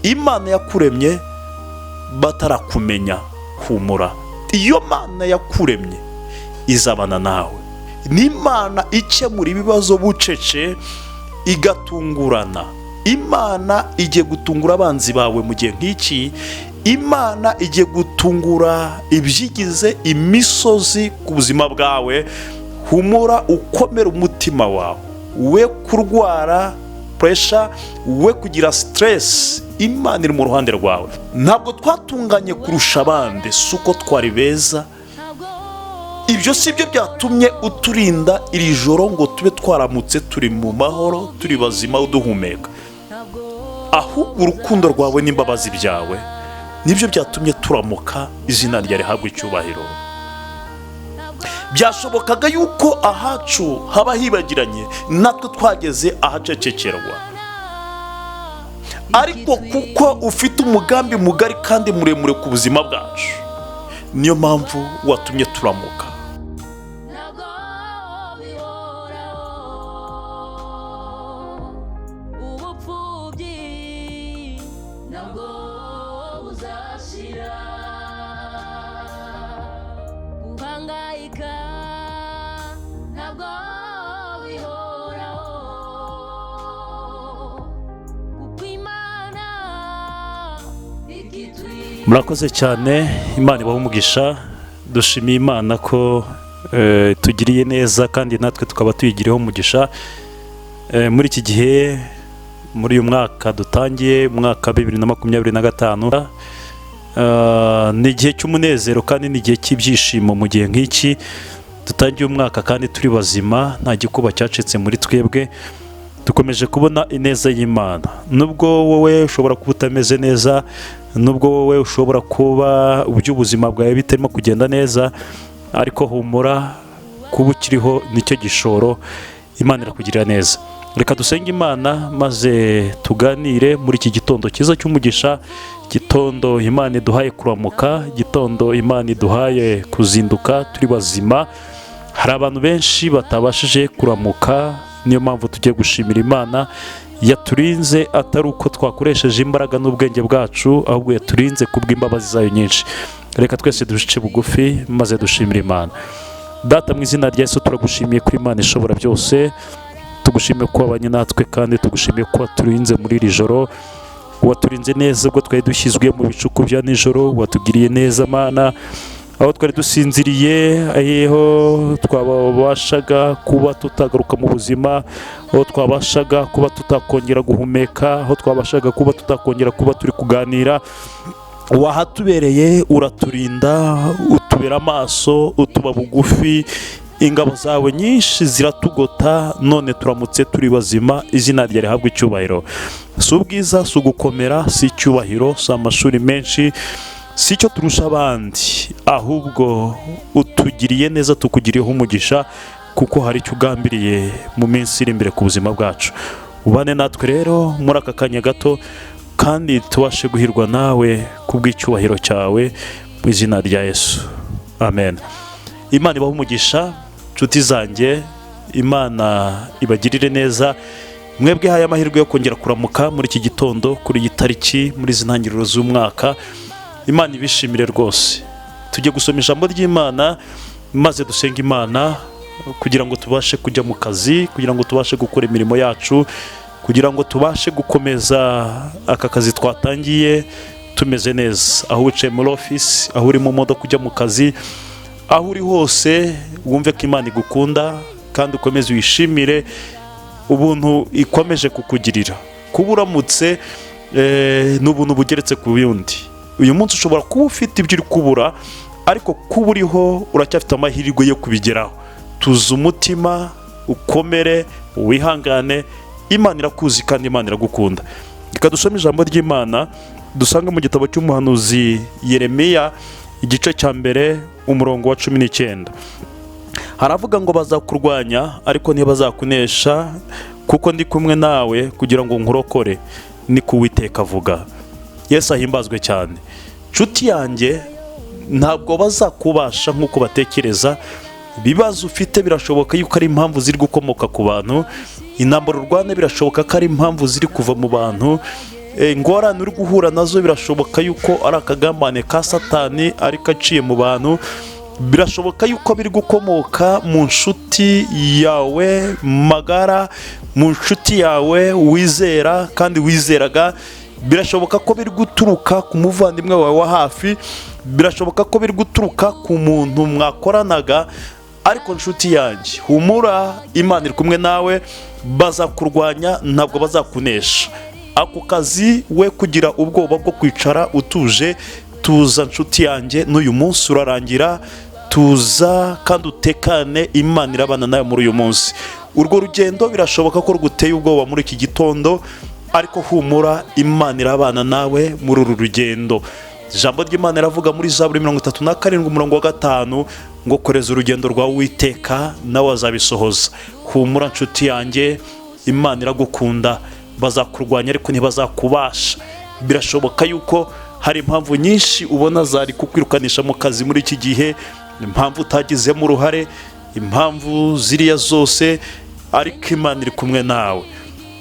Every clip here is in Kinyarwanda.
Imana yakuremye batarakumenya, humura. Iyo Mana yakuremye izabana nawe. Ni Imana ikemura ibibazo bucece igatungurana. Imana igiye gutungura abanzi bawe mu gihe nk'iki. Imana igiye gutungura ibyigize imisozi ku buzima bwawe. Humura, ukomere umutima wawe, we kurwara pressure, we kugira stress. Imana iri mu ruhande rwawe. Ntabwo twatunganye kurusha abandi, suko twari beza. Ibyo si byo byatumye uturinda iri joro ngo tube twaramutse turi mu mahoro, turi bazima uduhumeka. Ahubwo urukundo rwawe n'imbabazi byawe nibyo byatumye turamuka, izina ryawe rihabwa icyubahiro. Byashobokaga yuko ahacu haba hibagiranye, natwe twageze ahacecekerwa. Ariko kuko ufite umugambi mugari kandi muremure ku buzima bwacu, niyo mpamvu watumye turamuka. Murakoze cyane, Imana ibahe umugisha. Dushimiye Imana ko tugiriye neza kandi natwe tukaba tuyigiriyeho umugisha muri iki gihe, muri uyu mwaka dutangiye, mwaka 2025. Ni igihe cy'umunezero kandi ni igihe cy'ibyishimo. Mu gihe nk'iki dutangiye umwaka kandi turi bazima, nta gikuba cyacitse muri twebwe. Dukomeje kubona ineza y'Imana. Nubwo wowe ushobora kuba utameze neza, nubwo wowe ushobora kuba ubuzima bwawe bitarimo kugenda neza, ariko humura, kuba ukiriho nicyo gishoro. Imana irakugirira neza. Reka dusenge Imana maze tuganire muri iki gitondo cyiza cy'umugisha, gitondo Imana iduhaye kuramuka, gitondo Imana iduhaye kuzinduka turi bazima. Hari abantu benshi batabashije kuramuka, niyo mpamvu tugiye gushimira Imana yaturinze, atari uko twakoresheje imbaraga n'ubwenge bwacu, ahubwo yaturinze kubw'imbabazi zayo nyinshi. Reka twese duce bugufi maze dushimira Imana. Data, mu izina rya Yesu turagushimiye kuri Imana ishobora byose. Tugushimiye ko wabanye natwe kandi tugushimiye ko waturinze muri iri joro. Waturinze neza ubwo twari dushyizwe mu bicuku bya nijoro, watugiriye neza Mana. Aho twari dusinziriye, aho twabashaga kuba tutagaruka mu buzima, aho twabashaga kuba tutakongera guhumeka, aho twabashaga kuba tutakongera kuba turi kuganira, wahatubereye, uraturinda, utubera amaso, utuba bugufi. Ingabo zawe nyinshi ziratugota, none turamutse turi bazima. Izina ryawe rihabwa icyubahiro. Si ubwiza, si ugukomera, si icyubahiro, si amashuri menshi, si icyo turusha abandi, ahubwo utugiriye neza, tukugiriyeho umugisha, kuko hari icyo ugambiriye mu minsi iri imbere ku buzima bwacu. Ubane natwe rero muri aka kanya gato, kandi tubashe guhirwa nawe kubw'icyubahiro cyawe, mu izina rya Yesu, amen. Imana ibahe umugisha, nshuti zanjye. Imana ibagirire neza. Mwebwe haye amahirwe yo kongera kuramuka muri iki gitondo, kuri iyi tariki, muri izi ntangiriro z'umwaka. Imana ibishimire rwose. Tujye gusoma ijambo ry'Imana maze dusenga Imana kugira ngo tubashe kujya mu kazi, kugira ngo tubashe gukora imirimo yacu, kugira ngo tubashe gukomeza aka kazi twatangiye tumeze neza. Aho wicaye muri office, aho uri mu modoka kujya mu kazi, aho uri hose, wumve ko Imana igukunda kandi ukomeze wishimire ubuntu ikomeje kukugirira. Kuba uramutse n'ubuntu bugeretse ku bindi. Uyu munsi ushobora kuba ufite ibyo uri kubura, ariko kuba uriho uracyafite amahirwe yo kubigeraho. Tuza umutima, ukomere, wihangane. Imana irakuzi kandi Imana iragukunda. Reka dusome ijambo ry'Imana dusanga mu gitabo cy'umuhanuzi Yeremiya, igice cya mbere, umurongo wa 19. Haravuga ngo bazakurwanya ariko ntibazakunesha, kuko ndi kumwe nawe kugira ngo nkurokore, ni ku Uwiteka avuga. Yesu ahimbazwe cyane. Nshuti yanjye, ntabwo bazakubasha nk'uko batekereza. Ibibazo ufite birashoboka yuko ari impamvu ziri gukomoka ku bantu. Intambara urwana birashoboka ko ari impamvu ziri kuva mu bantu. ingorane uri guhura nazo birashoboka yuko ari akagambane ka Satani ariko aciye mu bantu. Birashoboka yuko biri gukomoka mu nshuti yawe magara, mu nshuti yawe wizera kandi wizeraga. Birashoboka ko biri guturuka ku muvandimwe wawe wa hafi. Birashoboka ko biri guturuka ku muntu mwakoranaga. Ariko nshuti yanjye, humura, Imana iri kumwe nawe. Bazakurwanya ntabwo bazakunesha. Ako kazi we kugira ubwoba bwo kwicara utuje, tuza nshuti yanjye, n'uyu munsi urarangira. Tuza kandi utekane, Imana irabana nawe muri uyu munsi. Urwo rugendo birashoboka ko ruguteye ubwoba muri iki gitondo, ariko humura, Imana irabana nawe muri uru rugendo. Ijambo ry'Imana riravuga muri Zaburi 37:5 ngo koreza urugendo rwawe Uwiteka nawe azabisohoza. Humura nshuti yanjye, Imana iragukunda. Bazakurwanya ariko ntibazakubasha. Birashoboka yuko hari impamvu nyinshi ubona zari kukwirukanisha mu kazi muri iki gihe, impamvu utagizemo uruhare, impamvu ziriya zose, ariko Imana iri kumwe nawe.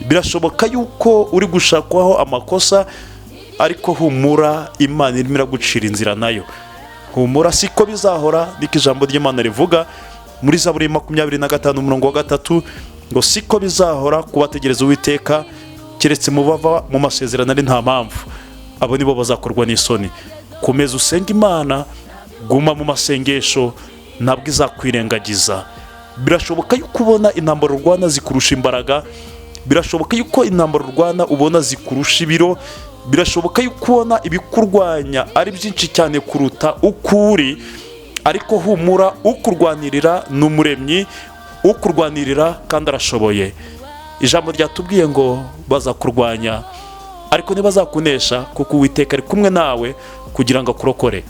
Birashoboka yuko uri gushakwaho amakosa, ariko humura, Imana irimo iragucira inzira nayo. Humura, siko bizahora, niko ijambo ry'Imana rivuga muri Zaburi 25:3 ngo siko bizahora kubategereza Uwiteka, keretse mubava mu masezerano ari nta mpamvu. Abo nibo bazakorwa n'isoni. Komeza usenga Imana, guma mu masengesho, ntabwo izakwirengagiza. Birashoboka yuko ubona intambara urwana zikurusha imbaraga. Birashoboka yuko intambara urwana ubona zikurusha ibiro. Birashoboka yuko ubona ibikurwanya ari byinshi cyane kuruta uko uri, ariko humura, ukurwanirira n'Umuremyi, ukurwanirira kandi arashoboye. Ijambo ryatubwiye ngo bazakurwanya ariko ntibazakunesha, kuko Uwiteka ari kumwe nawe kugira ngo akurokore.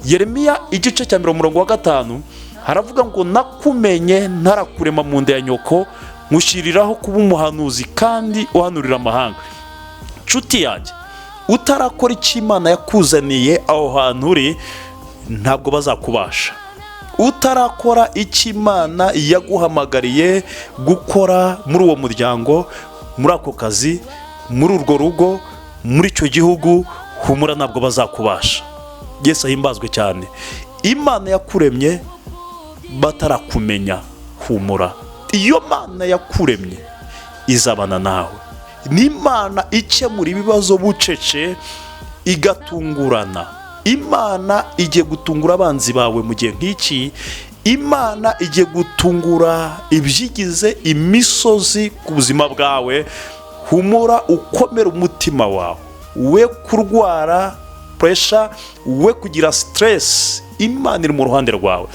Yeremiya igice cya 5 haravuga ngo nakumenye ntarakurema mu nda ya nyoko, nkushyiriraho kuba umuhanuzi kandi uhanurira amahanga. Nshuti yanjye, utarakora icyo Imana yakuzaniye aho hantu uri, ntabwo bazakubasha. Utarakora icyo Imana yaguhamagariye gukora muri uwo muryango, muri ako kazi, muri urwo rugo, muri icyo gihugu, humura, ntabwo bazakubasha. Yesu ahimbazwe cyane. Imana yakuremye batarakumenya, humura. Iyo Mana yakuremye izabana nawe. Ni Imana ikemura ibibazo bucece igatungurana. Imana igiye gutungura abanzi bawe mu gihe nk'iki. Imana igiye gutungura ibyigize imisozi ku buzima bwawe. Humura, ukomere umutima wawe, we kurwara pressure, we kugira stress. Imana iri mu ruhande rwawe.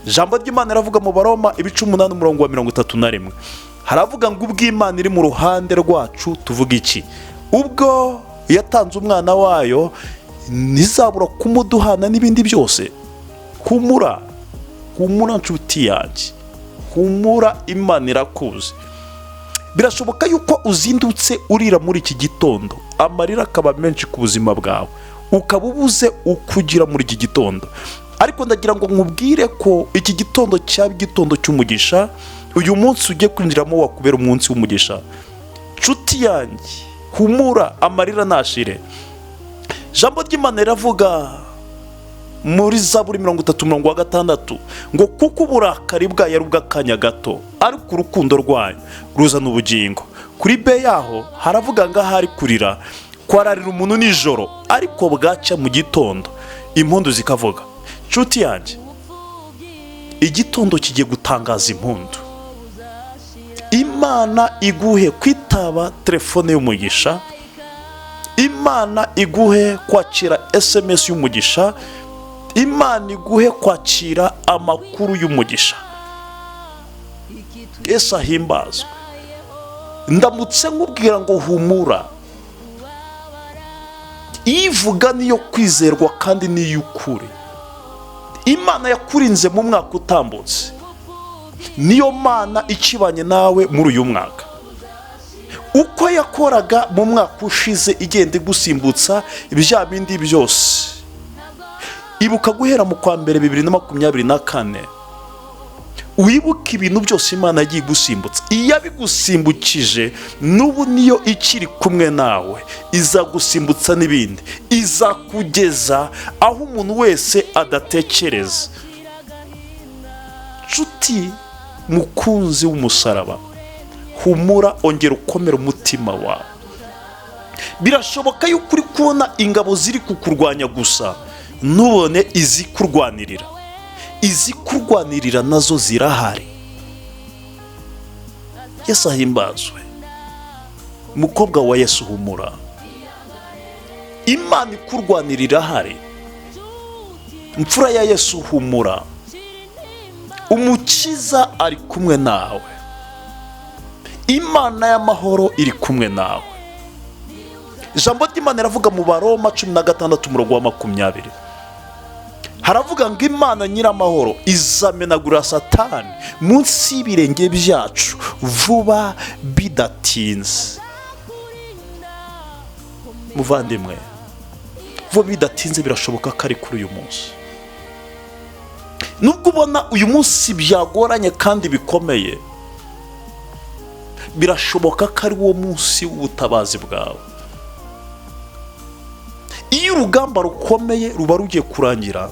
Ijambo ry'Imana riravuga mu Baroma 8:31 haravuga ngo ubwo Imana iri mu ruhande rwacu tuvuga iki? Ubwo yatanze umwana wayo, ntizabura kumuduhana n'ibindi byose. Humura, humura nshuti yanjye, humura, Imana irakuzi. Birashoboka yuko uzindutse urira muri iki gitondo, amarira akaba menshi ku buzima bwawe, ukaba ubuze ukugira muri iki gitondo. Ariko ndagira ngo nkubwire ko iki gitondo cyaba igitondo cy'umugisha. Uyu munsi ugiye kwinjiramo wakubera umunsi w'umugisha. Nshuti yanjye, humura, amarira nashire. Ijambo ry'Imana riravuga muri Zaburi 33:6 ngo kuko uburakari bwayo ari ubw'akanya gato, ariko urukundo rwayo ruzana ubugingo. Kuri be yaho haravuga ngo ahari kurira kwararira umuntu nijoro, ariko bwacya mu gitondo impundu zikavuga. Nshuti yanjye, igitondo kigiye gutangaza impundu. Imana iguhe kwitaba telefone y'umugisha. Imana iguhe kwakira SMS y'umugisha. Imana iguhe kwakira amakuru y'umugisha. Yesu ahimbazwe. Ndamutse nkubwira ngo humura, ivuga niyo kwizerwa kandi niyo ukuri. Imana yakurinze mu mwaka utambutse, niyo Mana ikibanye nawe muri uyu mwaka. Uko yakoraga mu mwaka ushize igenda igusimbutsa ibya bindi byose. Ibuka guhera mu kwa mbere 2024 wibuke ibintu byose Imana yagiye gusimbutsa. Iyo abigusimbukije n'ubu niyo ikiri kumwe nawe, izagusimbutsa n'ibindi, izakugeza aho umuntu wese adatekereza. Nshuti mukunzi w'umusaraba, humura, ongera ukomere umutima wawe. Birashoboka yuko uri kubona ingabo ziri kukurwanya gusa, ntubone izikurwanirira. Izikurwanirira nazo zirahari. Yesu ahimbazwe. Mukobwa wa Yesu, humura, Imana ikurwanirira irahari. Mfura ya Yesu, humura, Umukiza ari kumwe nawe. Imana y'amahoro iri kumwe nawe. Ijambo ry'Imana riravuga mu Baroma 16:20, haravuga ngo Imana nyiramahoro izamenagura Satani munsi y'ibirenge byacu vuba bidatinze. Muvandimwe, vuba bidatinze birashoboka ko ari kuri uyu munsi. Nubwo ubona uyu munsi byagoranye kandi bikomeye, birashoboka ko ari wo munsi w'ubutabazi bwawe. Iyo urugamba rukomeye ruba rugiye kurangira,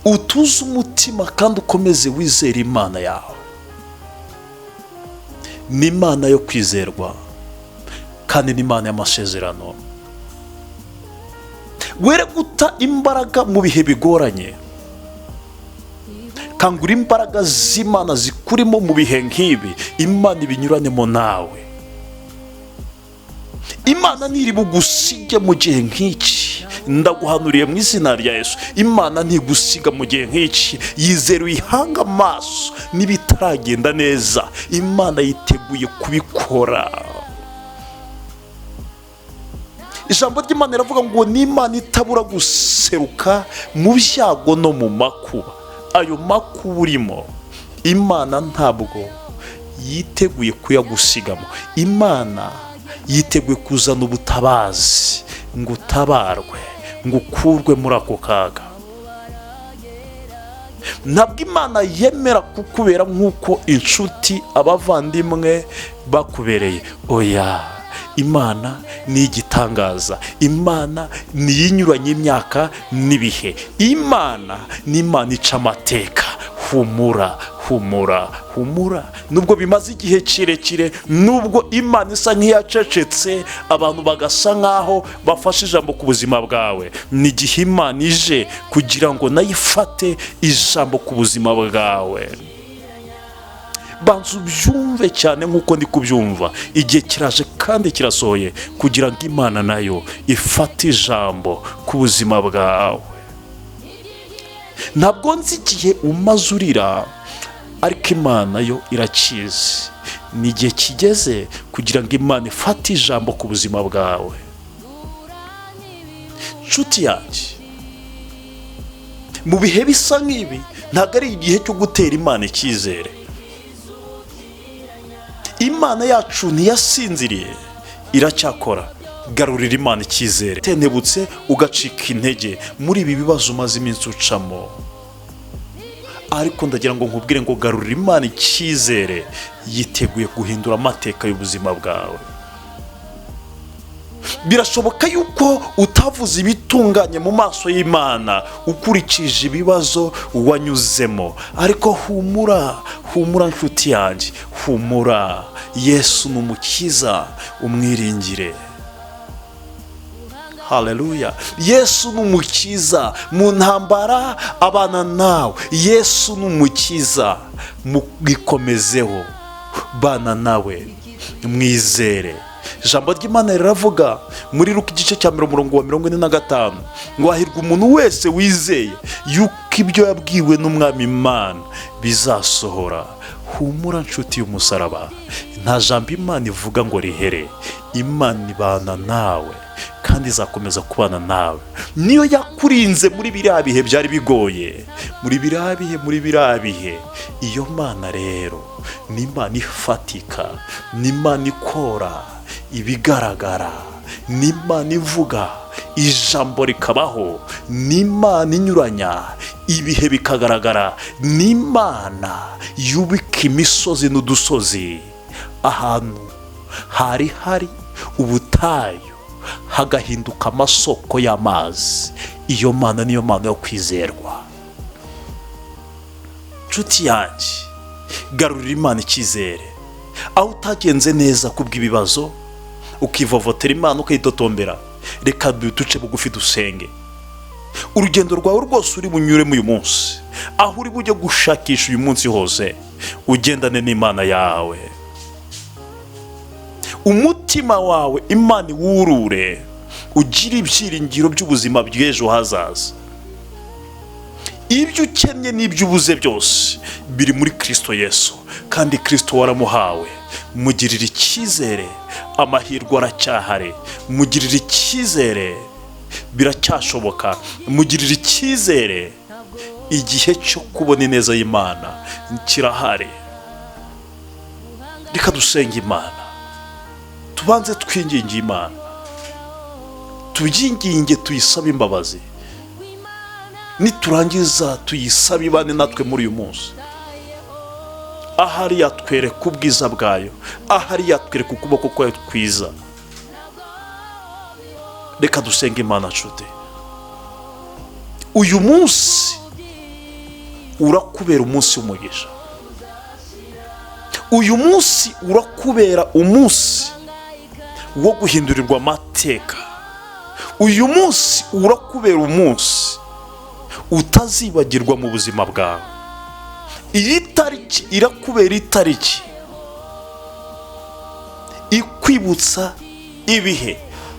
utuze umutima kandi ukomeze wizera Imana yawe. Ni Imana yo kwizerwa kandi ni Imana y'amasezerano. Were guta imbaraga mu bihe bigoranye, kangura imbaraga z'Imana zikurimo mu bihe nk'ibi. Imana ibinyuranemo nawe. Imana ntiri bugusige mu gihe nk'iki. Ndaguhanuriye mu izina rya Yesu, Imana ntigusiga mu gihe nk'iki. Yizere uyihanga amaso, nibitaragenda neza Imana yiteguye kubikora. Ijambo ry'Imana riravuga ngo ni Imana itabura guseruka mu byago no mu makuba. Ayo makuba urimo, Imana ntabwo yiteguye kuyagusigamo. Imana yiteguye kuzana ubutabazi ngo utabarwe, ngo ukurwe muri ako kaga. Ntabwo Imana yemera kukubera nk'uko inshuti, abavandimwe bakubereye. Oya, Imana ni igitangaza. Imana ni inyuranye imyaka n'ibihe. Imana ni Imana ica amateka. Humura, humura, humura. Nubwo bimaze igihe kirekire, nubwo Imana isa nk'iyacecetse, abantu bagasa nk'aho bafashe ijambo ku buzima bwawe, ni igihe Imana ije kugira ngo nayo ifate ijambo ku buzima bwawe. Banza ubyumve cyane nk'uko ndi kubyumva. Igihe kiraje kandi kirasohoye kugira ngo Imana nayo ifate ijambo ku buzima bwawe. Ntabwo nzi igihe umaze urira, ariko Imana yo irakizi. Ni igihe kigeze kugira ngo Imana ifate ijambo ku buzima bwawe. Nshuti yanjye, mu bihe bisa nk'ibi ntabwo ari igihe cyo gutera Imana icyizere. Imana yacu ntiyasinziriye, iracyakora. Garurira Imana icyizere. Tenebutse ugacika intege muri ibi bibazo umaze iminsi ucamo, ariko ndagira ngo nkubwire ngo garurira Imana icyizere. Yiteguye guhindura amateka y'ubuzima bwawe. Birashoboka yuko utavuze ibitunganye mu maso y'Imana ukurikije ibibazo wanyuzemo, ariko humura, humura nshuti yanjye, humura. Yesu ni Umukiza, umwiringire. Haleluya. Yesu ni Umukiza, mu ntambara abana nawe. Yesu ni Umukiza, mugikomezeho, bana nawe, mwizere. Ijambo ry'Imana riravuga muri Luka igice cya 45 ngo hahirwa umuntu wese wizeye yuko ibyo yabwiwe n'Umwami Imana bizasohora. Humura nshuti y'umusaraba, nta jambo Imana ivuga ngo rihere. Imana ibana nawe kandi izakomeza kubana nawe. Niyo yakurinze muri biriya bihe byari bigoye, muri biriya bihe. Iyo Mana rero ni Imana ifatika, ni Imana ikora ibigaragara, ni Imana ivuga ijambo rikabaho, ni Imana inyuranya ibihe bikagaragara. n'Imana yubika imisozi n'udusozi. ahantu hari ubutayu hagahinduka amasoko y'amazi. iyo Mana niyo Mana yo kwizerwa. nshuti yanjye, garurira Imana icyizere. aho utagenze neza kubw'ibibazo ukivovotera Imana ukayitotombera, reka duce bugufi dusenge. urugendo rwawe rwose uri bunyuremo uyu munsi, aho uri bujye gushakisha uyu munsi hose, ugendane n'Imana yawe. umutima wawe Imana iwurure, ugire ibyiringiro by'ubuzima bw'ejo hazaza. ibyo ukennye n'ibyo ubuze byose biri muri Kristo Yesu, kandi Kristo waramuhawe. mugirire icyizere, amahirwe aracyahari. mugirire icyizere, biracyashoboka. mugirire icyizere, igihe cyo kubona ineza y'Imana kirahari. reka dusenge Imana, tubanze twinginge Imana, tubyinginge, tuyisabe imbabazi. niturangiza tuyisabe ibane natwe muri uyu munsi. ahari yatwereka ubwiza bwayo, ahari yatwereka ukuboko kwayo kwiza. reka dusenge Imana nshuti. uyu munsi urakubera umunsi w'umugisha. uyu munsi urakubera umunsi wo guhindurirwa amateka. uyu munsi urakubera umunsi utazibagirwa mu buzima bwawe. iyi tariki irakubera itariki ikwibutsa ibihe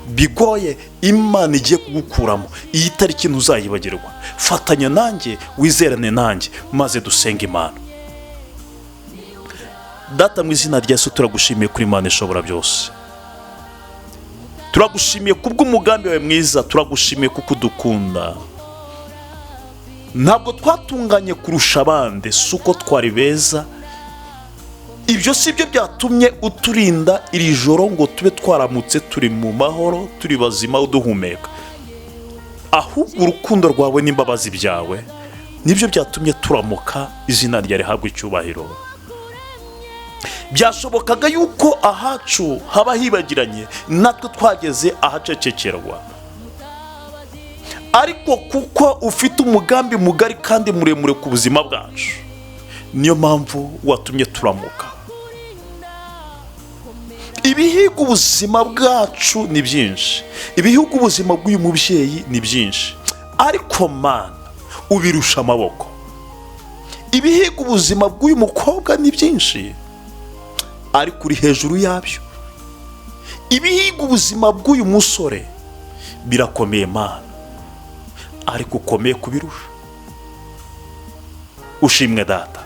bigoye Imana igiye kugukuramo. iyi tariki ntuzayibagirwa. fatanya nanjye, wizerane nanjye, maze dusenge Imana. Data, mu izina rya Yesu turagushimiye kuri Imana ishobora byose. turagushimiye kubw'umugambi wawe mwiza. turagushimiye kuko udukunda. ntabwo twatunganye kurusha abandi, si uko twari beza. ibyo si byo byatumye uturinda iri joro ngo tube twaramutse turi mu mahoro, turi bazima, uduhumeka. ahubwo urukundo rwawe n'imbabazi byawe nibyo byatumye turamuka. izina ryawe rihabwa icyubahiro. byashobokaga yuko ahacu haba hibagiranye, natwe twageze ahacecekerwa. ariko kuko ufite umugambi mugari kandi muremure ku buzima bwacu, niyo mpamvu watumye turamuka. ibihiga ubuzima bwacu ni byinshi, ibihiga ubuzima bw'uyu mubyeyi ni byinshi, ariko Mana ubirusha amaboko. ibihiga ubuzima bw'uyu mukobwa ni byinshi, ariko uri hejuru yabyo. ibihiga ubuzima bw'uyu musore birakomeye Mana, ariko ukomeye kubirusha. ushimwe Data.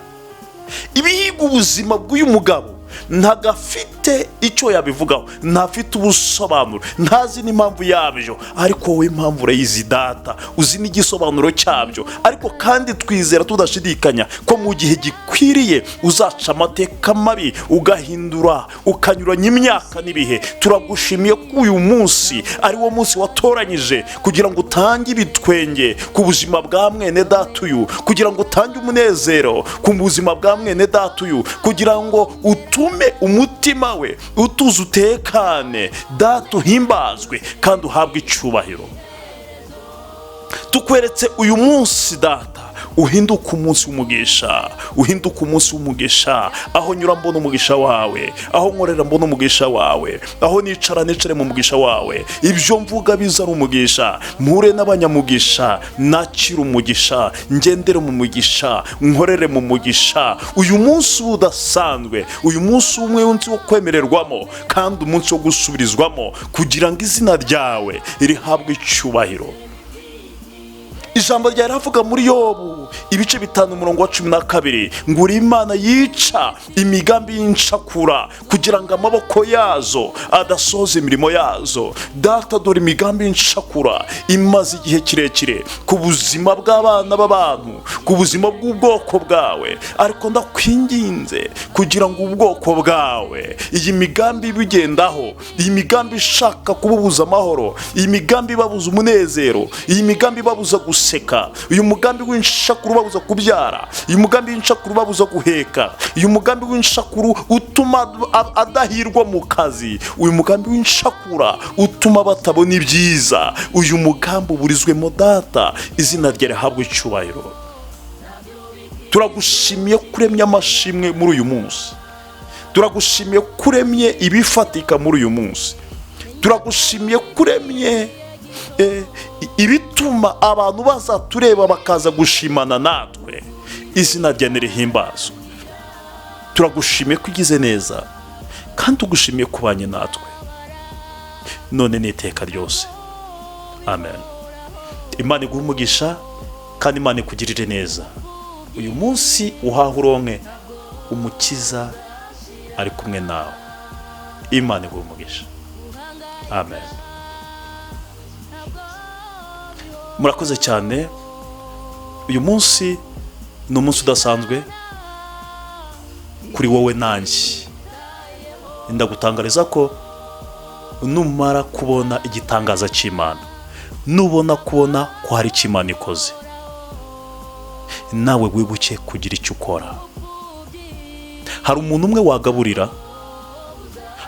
ibihiga ubuzima bw'uyu mugabo ntago afite icyo yabivugaho, ntafite ubusobanuro, ntazi n'impamvu yabyo, ariko wowe impamvu urayizi Data, uzi n'igisobanuro cyabyo. ariko kandi twizera tudashidikanya ko mu gihe gikwiriye uzaca amateka mabi, ugahindura, ukanyuranya imyaka n'ibihe. turagushimiye ko uyu munsi ari wo munsi watoranyije kugira ngo utange ibitwenge ku buzima bwa mwene Data uyu, kugira ngo utange umunezero ku buzima bwa mwene Data uyu, kugira ngo utume umutima we utuze, utekane. Data uhimbazwe kandi uhabwe icyubahiro. tukweretse uyu munsi Data, uhinduka umunsi w'umugisha, uhinduka umunsi w'umugisha. aho nyura mbona umugisha wawe, aho nkorera mbona umugisha wawe, aho nicara nicare mu mugisha wawe. ibyo mvuga bizana umugisha, mpure n'abanyamugisha, nakira umugisha, ngendere mu mugisha, nkorere mu mugisha. uyu munsi udasanzwe, uyu munsi umwe wo kwemererwamo kandi umunsi wo gusubirizwamo, kugira ngo izina ryawe rihabwe icyubahiro. ijambo ryawe riravuga muri Yobu ibice 5 umurongo wa 12 ngo uri Imana yica imigambi y'incakura kugira ngo amaboko yazo adasoza imirimo yazo. Data, dore imigambi y'incakura imaze igihe kirekire ku buzima bw'abana b'abantu, ku buzima bw'ubwoko bwawe, ariko ndakwinginze kugira ngo ubwoko bwawe iyi migambi bigendaho, iyi migambi ishaka kububuza amahoro, iyi migambi babuza umunezero, iyi migambi babuza guseka, uyu mugambi w'inshakuru babuza kubyara, uyu mugambi w'inshakuru babuza guheka, uyu mugambi w'inshakuru utuma adahirwa mu kazi, uyu mugambi w'inshakura utuma batabona ibyiza, uyu mugambi uburizwemo Data, izina rye rihabwe icyubahiro. Turagushimiye kuremya amashimwe muri uyu munsi, turagushimiye kuremye ibifatika muri uyu munsi, turagushimiye kuremye ibituma abantu bazatureba bakaza gushimana natwe, izina rye nirihimbazwe. Turagushimiye ko ugize neza kandi tugushimiye kubanye natwe none n'iteka ryose. Amen. Imana iguhe umugisha kandi Imana ikugirire neza. Uyu munsi uhaha uronke umukiza ari kumwe nawe. Imana iguhe umugisha. Amen. Murakoze cyane. Uyu munsi ni umunsi udasanzwe kuri wowe nanjye. Ndagutangariza ko numara kubona igitangaza cy'Imana, nubona kubona ko hari icyo Imana ikoze, nawe wibuke kugira icyo ukora. Hari umuntu umwe wagaburira,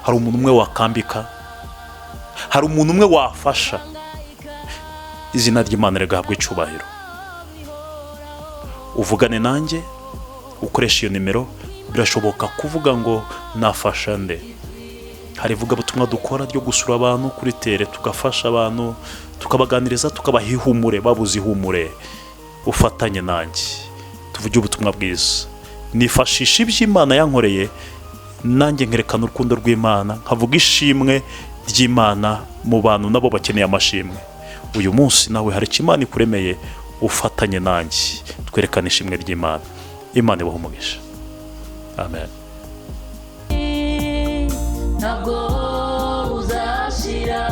hari umuntu umwe wakambika, hari umuntu umwe wafasha. Izina ry'Imana rigahabwa icyubahiro. Uvugane nanjye, ukoresha iyo nimero. Birashoboka kuvuga ngo nafasha nde. Hari ivugabutumwa dukora ryo gusura abantu kuri tere, tugafasha abantu, tukabaganiriza, tukabaha ihumure, babuze ihumure. Ufatanye nanjye tuvuge ubutumwa bwiza. Nifashisha iby'Imana yankoreye, nanjye nkerekana urukundo rw'Imana, nkavuga ishimwe ry'Imana mu bantu nabo bakeneye amashimwe. Uyu munsi nawe hari icyo Imana ikuremeye, ufatanye nanjye twerekana ishimwe ry'Imana. Imana ibahe umugisha. Amen. Ntabwo uzashira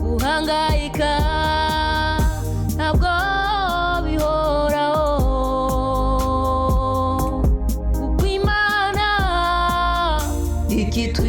uhangayika, ntabwo bihoraho, kuko Imana ikitwi